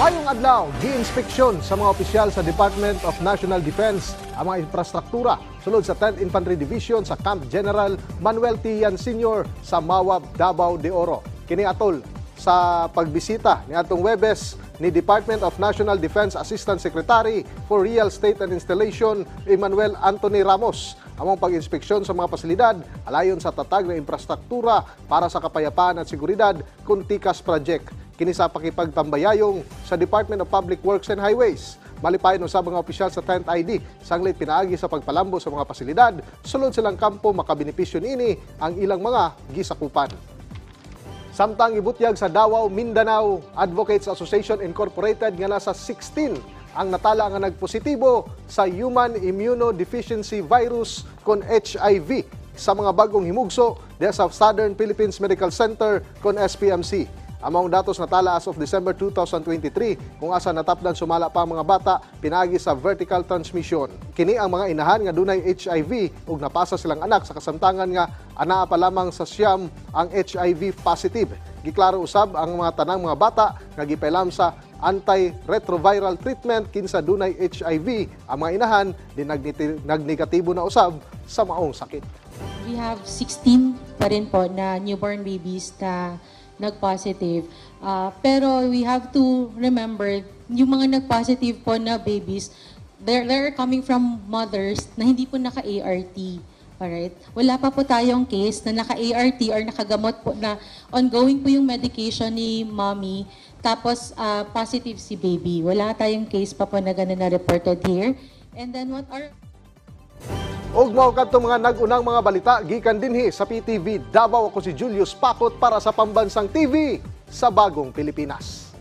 Mayong adlaw, gi-inspeksyon sa mga opisyal sa Department of National Defense ang mga infrastruktura sulod sa 10th Infantry Division sa Camp General Manuel T. Yan Sr. sa Mawab, Davao de Oro. Kini atol sa pagbisita ni atong Webes ni Department of National Defense Assistant Secretary for Real Estate and Installation Emmanuel Anthony Ramos. Among pag-inspeksyon sa mga pasilidad alayon sa tatag na infrastruktura para sa kapayapaan at seguridad Kuntikas Project. Kini sa pakipagtambayayong sa Department of Public Works and Highways. Malipayon sa mga opisyal sa 10th ID, sanglit pinaagi sa pagpalambo sa mga pasilidad, sulod silang kampo makabenepisyo niini ang ilang mga gisakupan. Samtang ibutyag sa Davao, Mindanao, Advocates Association Incorporated nga nasa 16 ang natala nga nagpositibo sa Human Immunodeficiency Virus kon HIV sa mga bagong himugso diha sa Southern Philippines Medical Center kon SPMC. Among datos natala as of December 2023 kung asa natapdan sumala pa ang mga bata pinagi sa vertical transmission. Kini ang mga inahan nga dunay HIV ug napasa silang anak sa kasamtangan nga anaa pa lamang sa siyam ang HIV positive. Giklaro usab ang mga tanang mga bata nga gipailam sa anti-retroviral treatment kinsa dunay HIV. Ang mga inahan din nagnegatibo na usab sa maong sakit. We have 16 pa rin po na newborn babies na nag-positive. Pero we have to remember, yung mga nag-positive po na babies, they're coming from mothers na hindi po naka-ART. Alright? Wala pa po tayong case na naka-ART or nakagamot po na ongoing po yung medication ni mommy, tapos positive si baby. Wala tayong case pa po na ganun na reported here. And then what are... Og mao kadto mga nag-unang mga balita gikan dinhi sa PTV Davao. Ako si Julius Pakot para sa Pambansang TV sa Bagong Pilipinas.